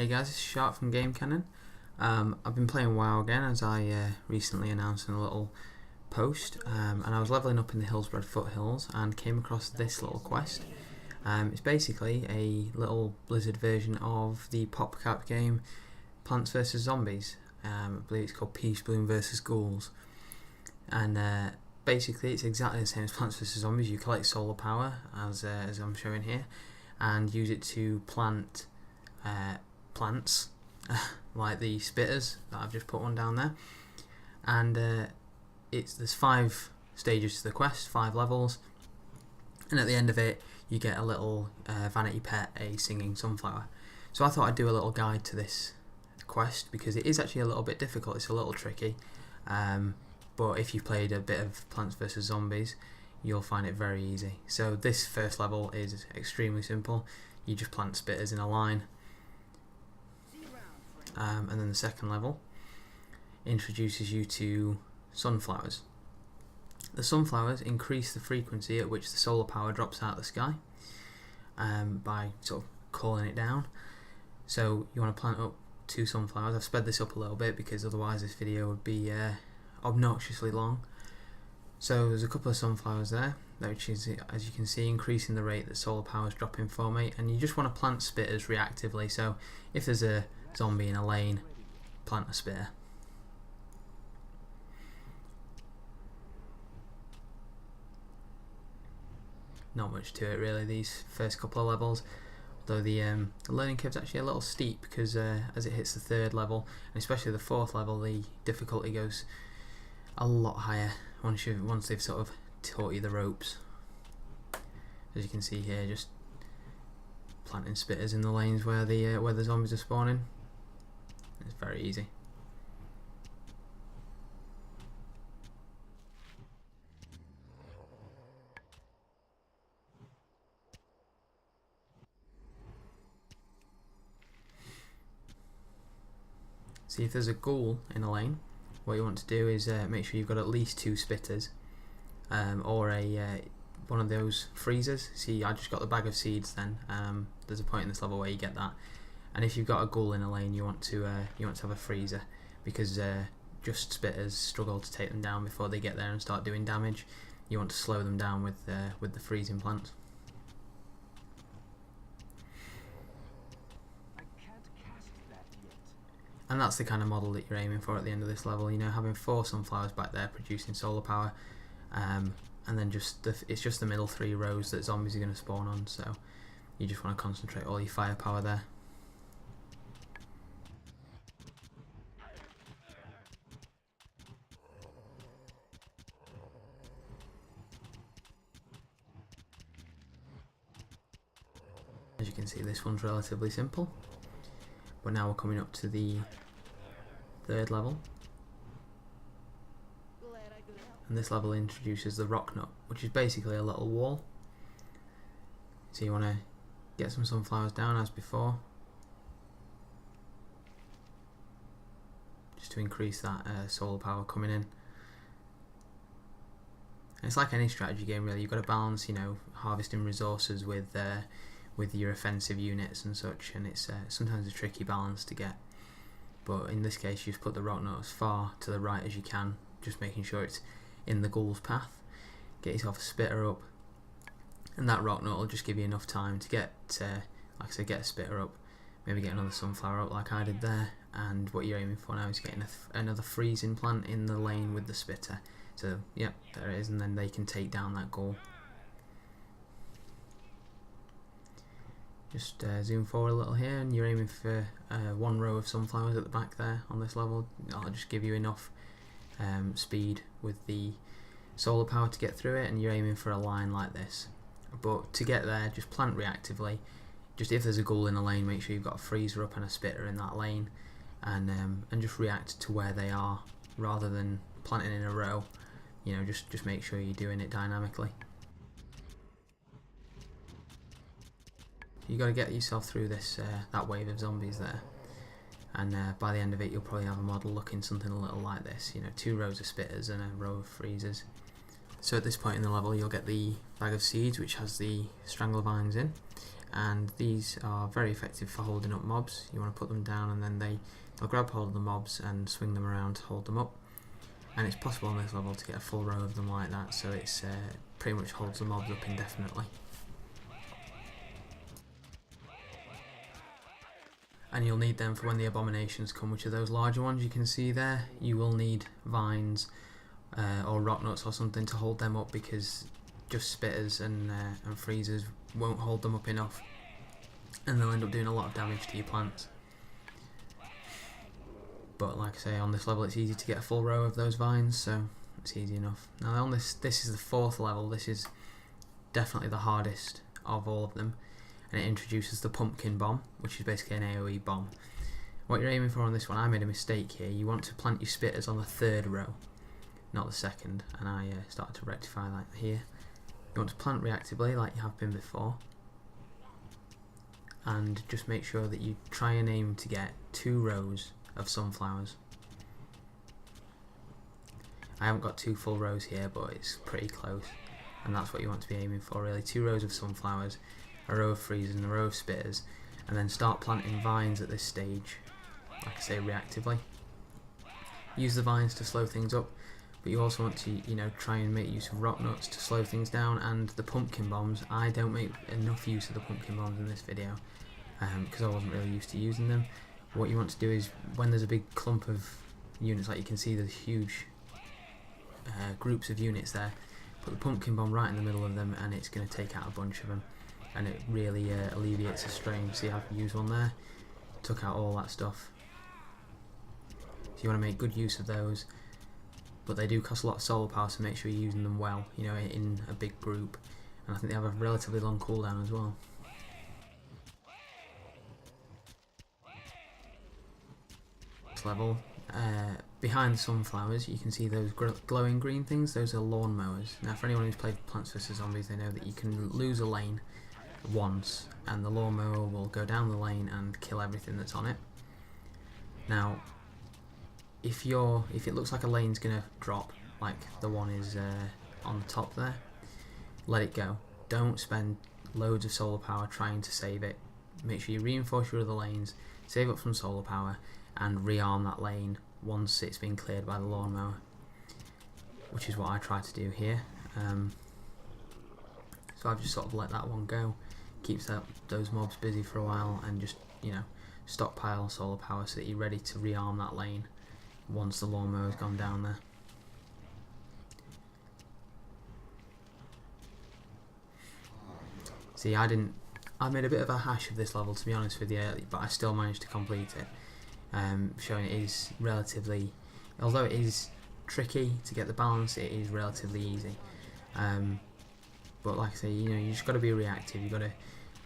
Hey guys, it's Sharpe from Game Cannon. I've been playing WoW again, as I recently announced in a little post, and I was leveling up in the Hillsborough foothills and came across this little quest. It's basically a little Blizzard version of the PopCap game Plants vs Zombies. I believe it's called Peacebloom versus Ghouls, and basically it's exactly the same as Plants vs Zombies. You collect solar power, as I'm showing here, and use it to plant plants like the spitters that I've just put one down there, and there's 5 stages to the quest, 5 levels, and at the end of it you get a little vanity pet, a singing sunflower. So I thought I'd do a little guide to this quest because it is actually a little bit difficult, it's a little tricky, but if you've played a bit of Plants vs Zombies you'll find it very easy. So this first level is extremely simple. You just plant spitters in a line. And then the second level introduces you to sunflowers. The sunflowers increase the frequency at which the solar power drops out of the sky by sort of cooling it down. So you want to plant up 2 sunflowers. I've sped this up a little bit because otherwise this video would be obnoxiously long. So there's a couple of sunflowers there, which is, as you can see, increasing the rate that solar power is dropping for me. And you just want to plant spitters reactively. So if there's a zombie in a lane, plant a spitter. Not much to it really, these first couple of levels, although the learning curve's actually a little steep because as it hits the 3rd level, and especially the 4th level, the difficulty goes a lot higher once they've sort of taught you the ropes. As you can see here, just planting spitters in the lanes where the zombies are spawning. It's very easy. See, if there's a ghoul in a lane, what you want to do is make sure you've got at least 2 spitters, or one of those freezers. See, I just got the bag of seeds then. There's a point in this level where you get that. And if you've got a ghoul in a lane, you want to have a freezer, because just spitters struggle to take them down before they get there and start doing damage. You want to slow them down with the freezing plants. And that's the kind of model that you're aiming for at the end of this level. You know, having 4 sunflowers back there producing solar power, and then it's just the middle 3 rows that zombies are going to spawn on. So you just want to concentrate all your firepower there. As you can see, this one's relatively simple, but now we're coming up to the 3rd level, and this level introduces the rock nut, which is basically a little wall. So you want to get some sunflowers down as before, just to increase that solar power coming in. And it's like any strategy game really, you've got to balance, you know, harvesting resources with your offensive units and such, and it's sometimes a tricky balance to get. But in this case, you just put the rock nut as far to the right as you can, just making sure it's in the ghoul's path. Get yourself a spitter up, and that rock nut will just give you enough time to get, like I said, get a spitter up, maybe get another sunflower up like I did there. And what you're aiming for now is getting another freezing plant in the lane with the spitter. So yep, there it is, and then they can take down that ghoul. Just zoom forward a little here, and you're aiming for 1 row of sunflowers at the back there on this level. That'll just give you enough speed with the solar power to get through it, and you're aiming for a line like this. But to get there, just plant reactively. Just if there's a ghoul in a lane, make sure you've got a freezer up and a spitter in that lane, and just react to where they are rather than planting in a row. You know, just make sure you're doing it dynamically. You got to get yourself through this that wave of zombies there, and by the end of it you'll probably have a model looking something a little like this. You know, 2 rows of spitters and a row of freezers. So at this point in the level you'll get the bag of seeds, which has the strangler vines in, and these are very effective for holding up mobs. You want to put them down and then they'll grab hold of the mobs and swing them around to hold them up. And it's possible on this level to get a full row of them like that, so it's pretty much holds the mobs up indefinitely. And you'll need them for when the abominations come, which are those larger ones you can see there. You will need vines or rock nuts or something to hold them up, because just spitters and freezers won't hold them up enough, and they'll end up doing a lot of damage to your plants. But like I say, on this level it's easy to get a full row of those vines, so it's easy enough. Now on this is the 4th level. This is definitely the hardest of all of them, and it introduces the pumpkin bomb, which is basically an AoE bomb. What you're aiming for on this one, I made a mistake here. You want to plant your spitters on the 3rd row, not the 2nd, and I started to rectify that here. You want to plant reactively like you have been before, and just make sure that you try and aim to get 2 rows of sunflowers. I haven't got 2 full rows here, but it's pretty close, and that's what you want to be aiming for really. 2 rows of sunflowers, a row of freezers and a row of spitters, and then start planting vines at this stage, like I say, reactively. Use the vines to slow things up, but you also want to, you know, try and make use of rock nuts to slow things down, and the pumpkin bombs. I don't make enough use of the pumpkin bombs in this video because I wasn't really used to using them. What you want to do is, when there's a big clump of units, like you can see there's huge groups of units there, put the pumpkin bomb right in the middle of them and it's going to take out a bunch of them, and it really alleviates the strain. See how I can use one there? Took out all that stuff. So you want to make good use of those, but they do cost a lot of solar power, so make sure you're using them well, you know, in a big group, and I think they have a relatively long cooldown as well. Level behind the sunflowers you can see those glowing green things. Those are lawn mowers. Now for anyone who's played Plants vs Zombies, they know that you can lose a lane once and the lawnmower will go down the lane and kill everything that's on it. Now if it looks like a lane's gonna drop, like the one is on the top there, let it go. Don't spend loads of solar power trying to save it. Make sure you reinforce your other lanes, save up some solar power, and rearm that lane once it's been cleared by the lawnmower, which is what I try to do here. So I've just sort of let that one go, keeps those mobs busy for a while, and just, you know, stockpile solar power so that you're ready to rearm that lane once the lawnmower's gone down there. See, I made a bit of a hash of this level, to be honest with you, but I still managed to complete it. Showing it is relatively, although it is tricky to get the balance, it is relatively easy. But like I say, you know, you just got to be reactive. You've got to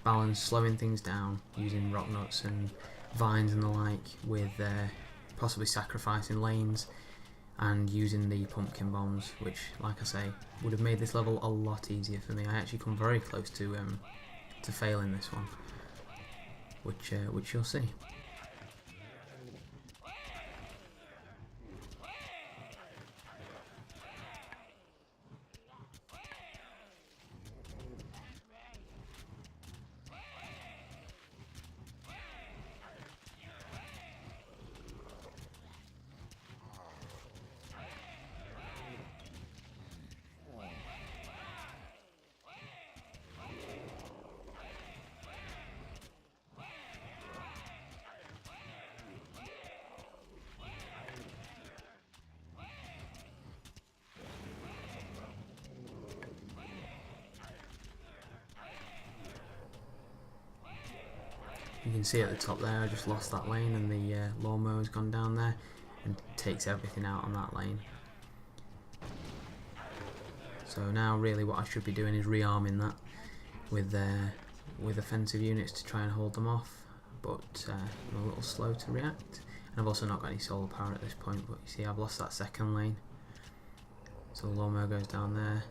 balance slowing things down using rock nuts and vines and the like, with possibly sacrificing lanes and using the pumpkin bombs, which, like I say, would have made this level a lot easier for me. I actually come very close to failing this one, which you'll see. You can see at the top there, I just lost that lane and the lawnmower's gone down there and takes everything out on that lane. So now really what I should be doing is rearming that with offensive units to try and hold them off, but I'm a little slow to react. And I've also not got any solar power at this point, but you see I've lost that second lane. So the lawnmower goes down there.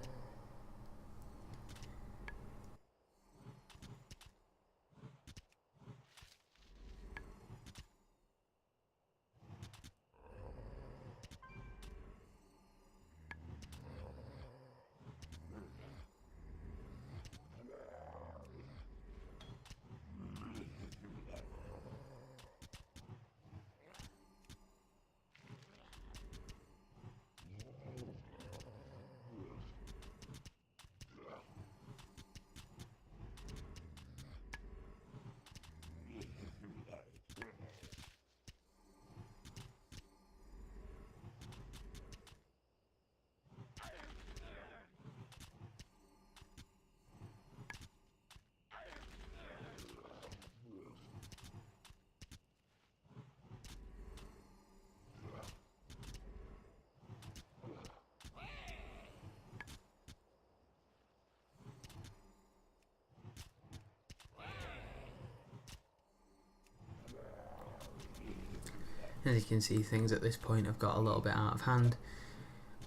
As you can see, things at this point have got a little bit out of hand,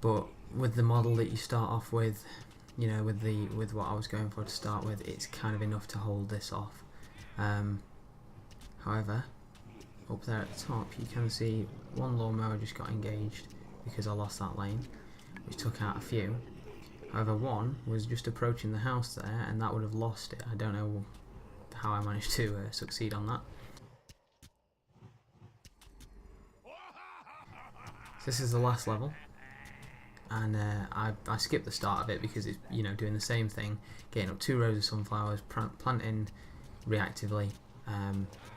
but with the model that you start off with, you know, with what I was going for to start with, it's kind of enough to hold this off. However, up there at the top you can see one lawnmower just got engaged because I lost that lane, which took out a few. However, one was just approaching the house there and that would have lost it. I don't know how I managed to succeed on that. So this is the last level, and I skipped the start of it because it's, you know, doing the same thing, getting up 2 rows of sunflowers, planting reactively,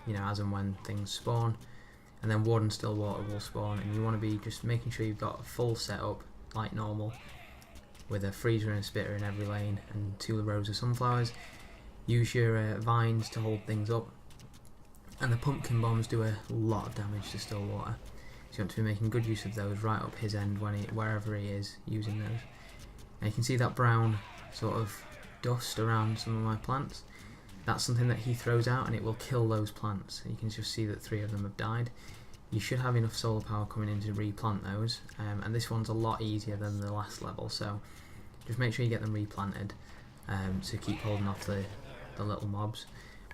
you know, as and when things spawn, and then wood and still water will spawn, and you want to be just making sure you've got a full setup like normal, with a freezer and a spitter in every lane and 2 rows of sunflowers. Use your vines to hold things up, and the pumpkin bombs do a lot of damage to still water. So you want to be making good use of those right up his end wherever he is using those. And you can see that brown sort of dust around some of my plants. That's something that he throws out and it will kill those plants. You can just see that 3 of them have died. You should have enough solar power coming in to replant those, and this one's a lot easier than the last level, so just make sure you get them replanted to keep holding off the little mobs.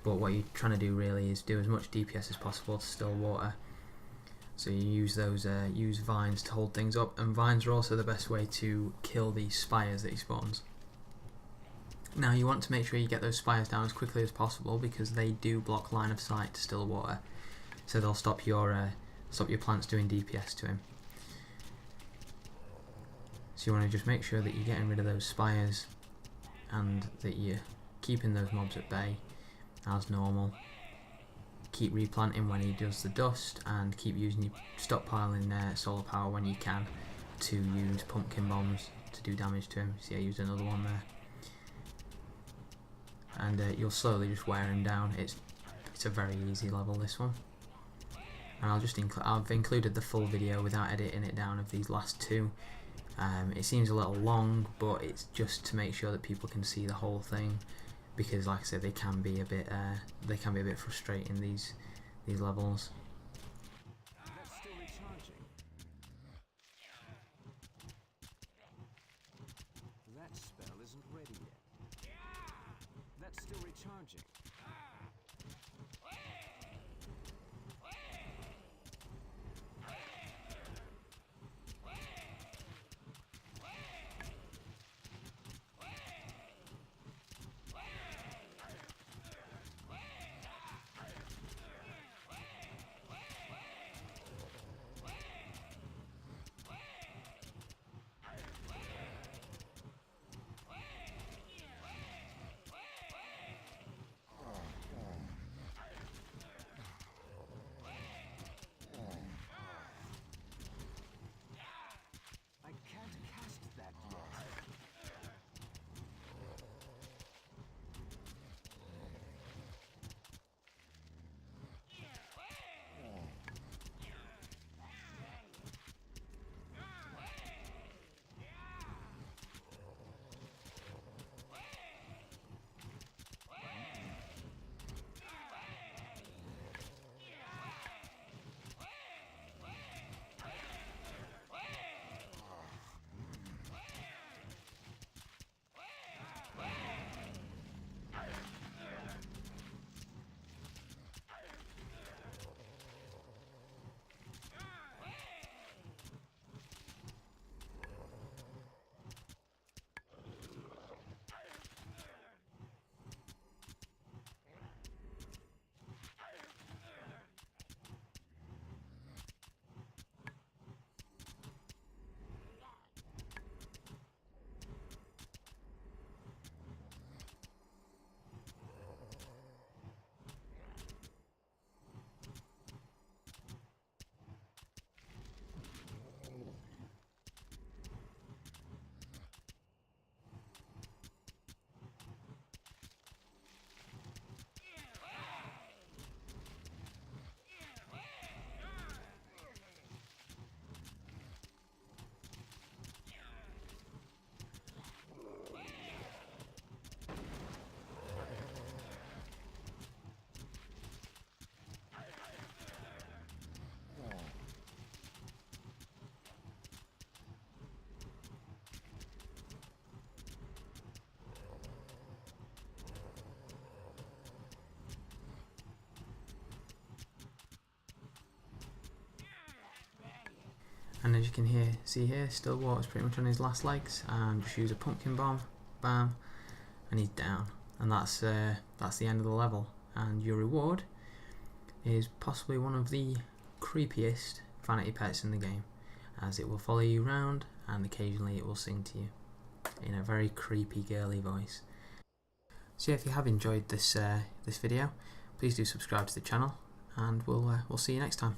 But what you're trying to do really is do as much DPS as possible to still water. So you use those use vines to hold things up, and vines are also the best way to kill these spires that he spawns. Now you want to make sure you get those spires down as quickly as possible because they do block line of sight to still water, so they'll stop your plants doing DPS to him. So you want to just make sure that you're getting rid of those spires and that you're keeping those mobs at bay as normal. Keep replanting when he does the dust, and keep stockpiling solar power when you can to use pumpkin bombs to do damage to him. See, I used another one there, and you'll slowly just wear him down. It's a very easy level, this one, and I've included the full video without editing it down of these last 2. It seems a little long, but it's just to make sure that people can see the whole thing, because like I said, they can be a bit frustrating, these levels. That's still recharging. That spell isn't ready yet. That's still recharging. And as you can see here, Stillwater's pretty much on his last legs, and just use a pumpkin bomb, bam, and he's down. And that's the end of the level. And your reward is possibly one of the creepiest vanity pets in the game, as it will follow you around and occasionally it will sing to you in a very creepy girly voice. So yeah, if you have enjoyed this video, please do subscribe to the channel, and we'll see you next time.